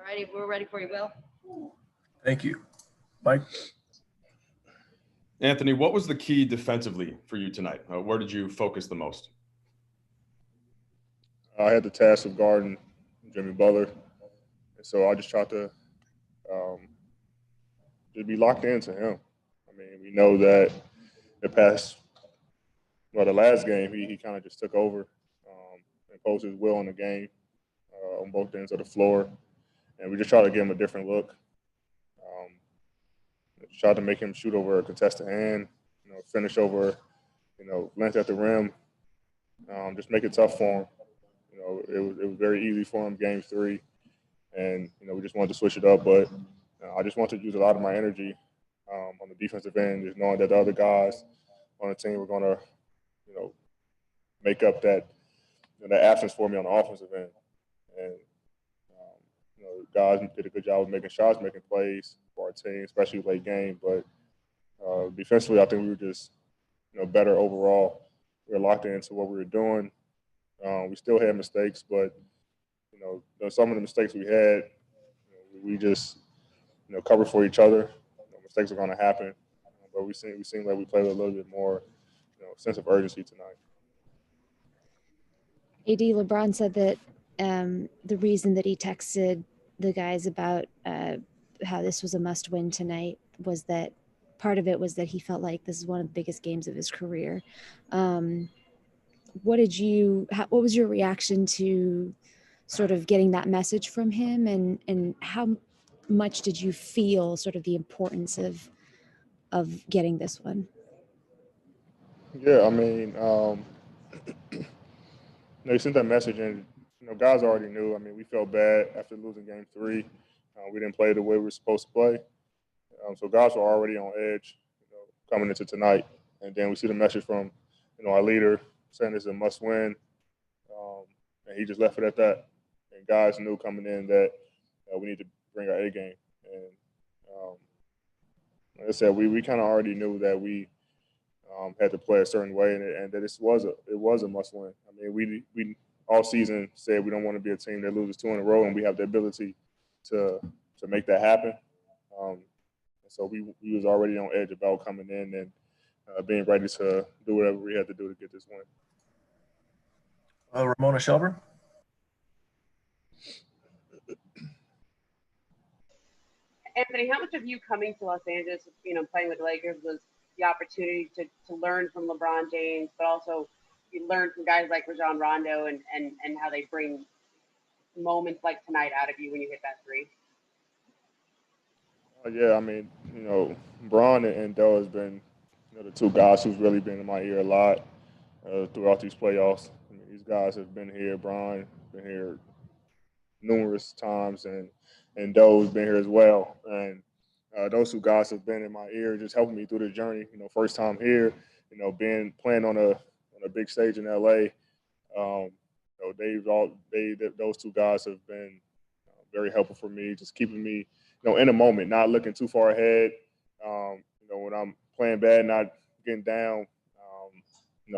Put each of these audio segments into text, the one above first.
All righty, we're ready for you, Will. Thank you. Mike? Anthony, what was the key defensively for you tonight? Where did you focus the most? I had the task of guarding Jimmy Butler, and so I just tried to just be locked into him. I mean, we know that the last game, he kind of just took over and imposed his will on the game on both ends of the floor, and we just tried to give him a different look. Tried to make him shoot over a contested hand, finish over, length at the rim, just make it tough for him. It was very easy for him game 3, and we just wanted to switch it up. But I just wanted to use a lot of my energy on the defensive end, just knowing that the other guys on the team were going to, make up that absence for me on the offensive end. And guys did a good job of making shots, making plays for our team, especially late game. But defensively, I think we were just better overall. We were locked into what we were doing. We still had mistakes, but some of the mistakes we had, we just covered for each other. Mistakes are going to happen, but we seem like we played with a little bit more sense of urgency tonight. AD, LeBron said that the reason that he texted the guys about how this was a must-win tonight was that part of it was that he felt like this is one of the biggest games of his career. What was your reaction to sort of getting that message from him, and how much did you feel sort of the importance of getting this one? Yeah, I mean, he sent that message, and guys already knew. I mean, we felt bad after losing game 3. We didn't play the way we were supposed to play, so guys were already on edge, coming into tonight. And then we see the message from, our leader saying it's a must-win, and he just left it at that. And guys knew coming in that we need to bring our A game. And like I said, we kind of already knew that we had to play a certain way, and that it was a must-win. I mean, we all season said we don't want to be a team that loses 2 in a row, and we have the ability to make that happen. So we was already on edge about coming in and being ready to do whatever we had to do to get this win. Ramona Shelburne. Anthony, how much of you coming to Los Angeles, playing with the Lakers, was the opportunity to learn from LeBron James, but also you learn from guys like Rajon Rondo and how they bring moments like tonight out of you when you hit that 3? Yeah, I mean, Bron and Doe has been the 2 guys who've really been in my ear a lot throughout these playoffs. I mean, these guys have been here. Bron been here numerous times, and Doe's been here as well. And those 2 guys have been in my ear, just helping me through the journey. First time here, playing on a big stage in LA. Those 2 guys have been very helpful for me, just keeping me, in a moment, not looking too far ahead. When I'm playing bad, not getting down.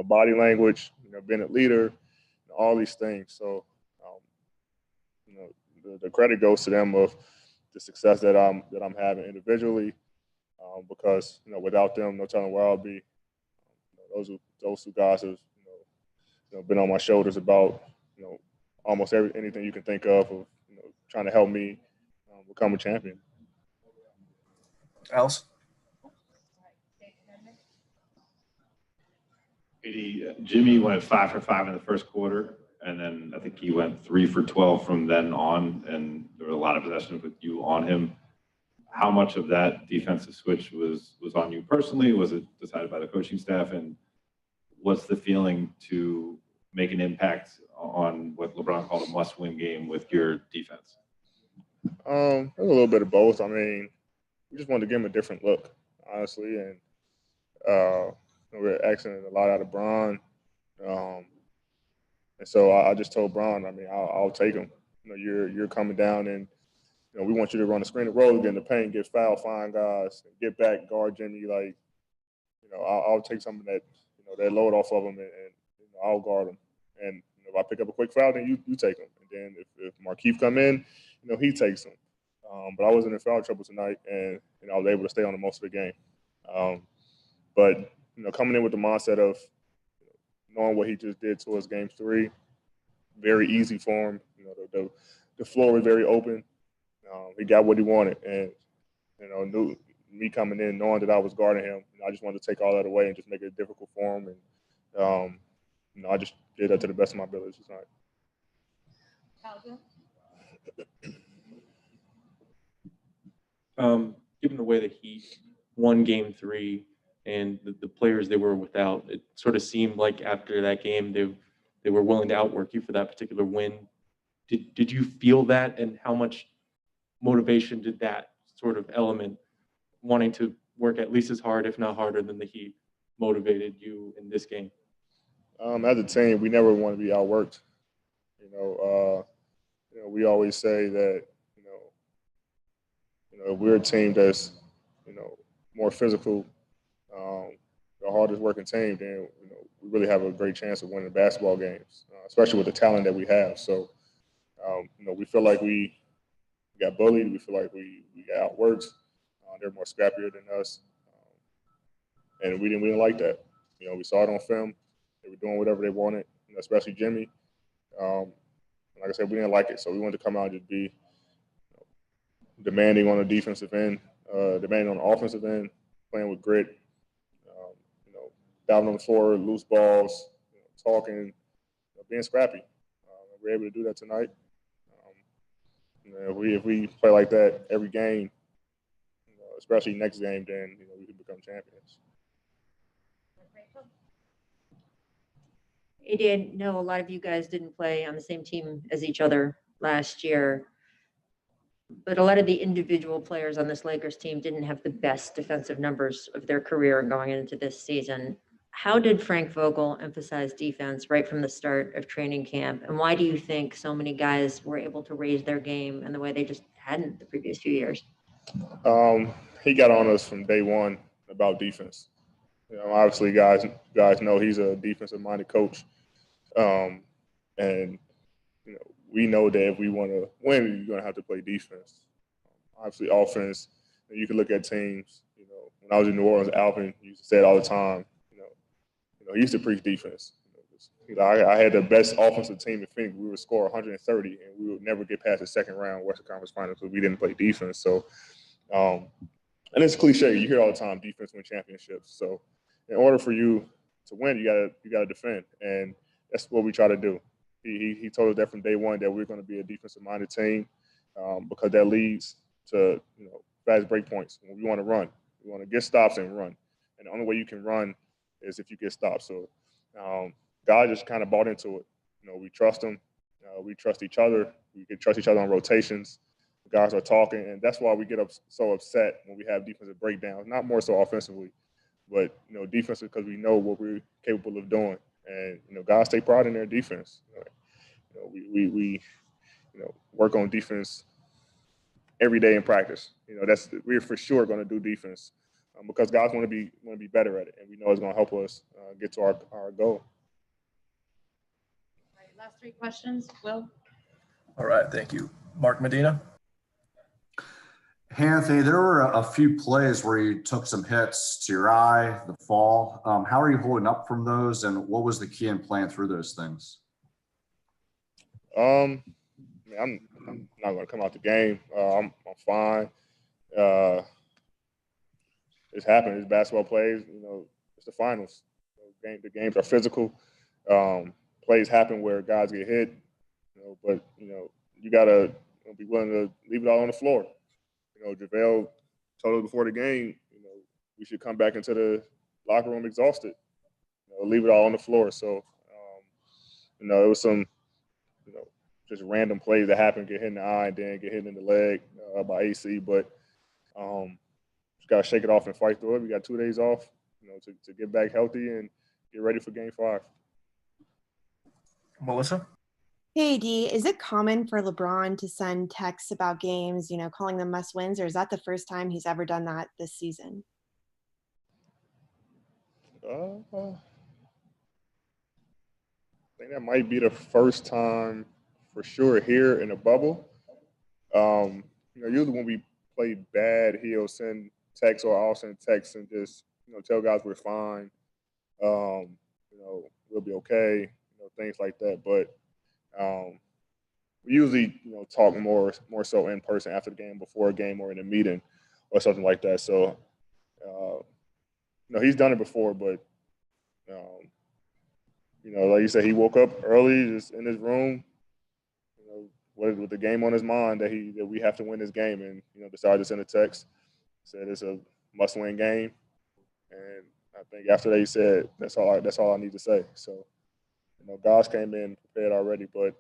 Body language, being a leader, all these things. So, the credit goes to them of the success that I'm having individually, because without them, no telling where I'll be. Those 2 guys have been on my shoulders about almost anything you can think of trying to help me become a champion. Alice. Jimmy went 5 for 5 in the first quarter, and then I think he went 3 for 12 from then on, and there were a lot of possessions with you on him. How much of that defensive switch was on you personally? Was it decided by the coaching staff? And what's the feeling to make an impact on what LeBron called a must-win game with your defense? A little bit of both. I mean, we just wanted to give him a different look, honestly, and we're asking a lot out of Bron. And so I just told Bron, I mean, I'll take him. You're coming down, and we want you to run the screen and roll, get in the paint, get foul, find guys, get back, guard Jimmy. Like, I'll take some of that, that load off of him, and I'll guard him. And if I pick up a quick foul, then you take him. And then if Markieff come in, he takes them. But I wasn't in foul trouble tonight, and I was able to stay on the most of the game. But coming in with the mindset of knowing what he just did to us game 3, very easy for him. The floor was very open. He got what he wanted, and knew me coming in, knowing that I was guarding him. I just wanted to take all that away and just make it difficult for him. And I just did that to the best of my ability tonight. Given the way the Heat won game 3 and the players they were without, it sort of seemed like after that game they were willing to outwork you for that particular win. Did you feel that, and how much motivation did that sort of element, wanting to work at least as hard, if not harder than the Heat, motivated you in this game? As a team, we never want to be outworked. We always say that if we're a team that's more physical, the hardest working team, then we really have a great chance of winning basketball games, especially with the talent that we have. So we feel like we got bullied. We feel like we got outworked. They're more scrappier than us, and we didn't like that. We saw it on film. They were doing whatever they wanted, especially Jimmy. Like I said, we didn't like it, so we wanted to come out and just be demanding on the defensive end, demanding on the offensive end, playing with grit, diving on the floor, loose balls, talking, being scrappy. We were able to do that tonight. If we play like that every game, especially next game, then we can become champions. AD, I know a lot of you guys didn't play on the same team as each other last year, but a lot of the individual players on this Lakers team didn't have the best defensive numbers of their career going into this season. How did Frank Vogel emphasize defense right from the start of training camp? And why do you think so many guys were able to raise their game in the way they just hadn't the previous few years? He got on us from day one about defense. Obviously guys know he's a defensive-minded coach. And we know that if we want to win, you're going to have to play defense. Obviously, offense, you can look at teams. When I was in New Orleans, Alvin used to say it all the time. He used to preach defense. I had the best offensive team in Phoenix. We would score 130, and we would never get past the second round Western Conference Finals because we didn't play defense. So, and it's cliche. You hear it all the time, defense win championships. So, in order for you to win, you gotta defend, and that's what we try to do. He told us that from day one that we're going to be a defensive-minded team because that leads to fast break points. When we want to run, we want to get stops and run, and the only way you can run is if you get stopped. So, God just kind of bought into it. We trust him. We trust each other. We can trust each other on rotations. The guys are talking, and that's why we get so upset when we have defensive breakdowns. Not more so offensively, but defensive because we know what we're capable of doing. And guys take pride in their defense. We work on defense every day in practice. We're for sure going to do defense because guys want to be better at it, and we know it's going to help us get to our goal. All right, last 3 questions, Will. All right, thank you, Mark Medina. Hey, Anthony, there were a few plays where you took some hits to your eye, the fall. How are you holding up from those, and what was the key in playing through those things? I'm not going to come out the game. I'm fine. It's happened. It's basketball plays. It's the finals. The games are physical. Plays happen where guys get hit. But you got to be willing to leave it all on the floor. JaVale told us before the game, we should come back into the locker room exhausted. Leave it all on the floor. So, it was some, just random plays that happen, get hit in the eye and then get hit in the leg by AC. But just got to shake it off and fight through it. We got 2 days off, to get back healthy and get ready for Game 5. Melissa? Hey, D, is it common for LeBron to send texts about games, calling them must wins, or is that the first time he's ever done that this season? I think that might be the first time for sure here in the bubble. Usually when we play bad, he'll send texts or I'll send texts and just, tell guys we're fine. We'll be okay, things like that. But we usually, talk more so in person after the game, before a game, or in a meeting or something like that. So, he's done it before, but, like you said, he woke up early, just in his room, with the game on his mind that we have to win this game, and decided to send a text, said it's a must-win game, and I think after that he said that's all I need to say. So, guys came in prepared already, but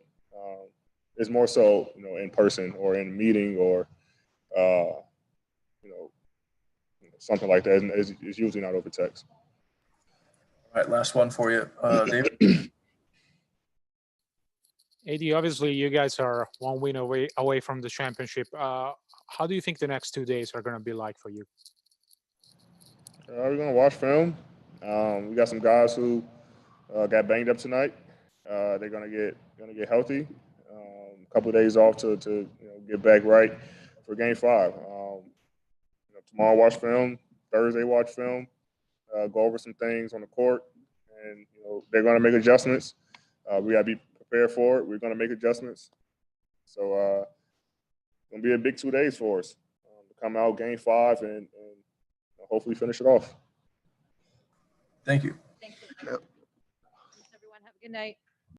it's more so in person or in a meeting or something like that. It's usually not over text. All right, last one for you, David. AD, obviously you guys are one win away from the championship. How do you think the next 2 days are going to be like for you? We're gonna watch film. We got some guys who got banged up tonight. They're gonna get healthy. A couple of days off to get back right for Game 5. Tomorrow watch film. Thursday watch film. Go over some things on the court, and they're gonna make adjustments. We gotta be prepared for it. We're gonna make adjustments. So it's gonna be a big 2 days for us to come out Game 5 and hopefully finish it off. Thank you. Thanks, everyone. Have a good night.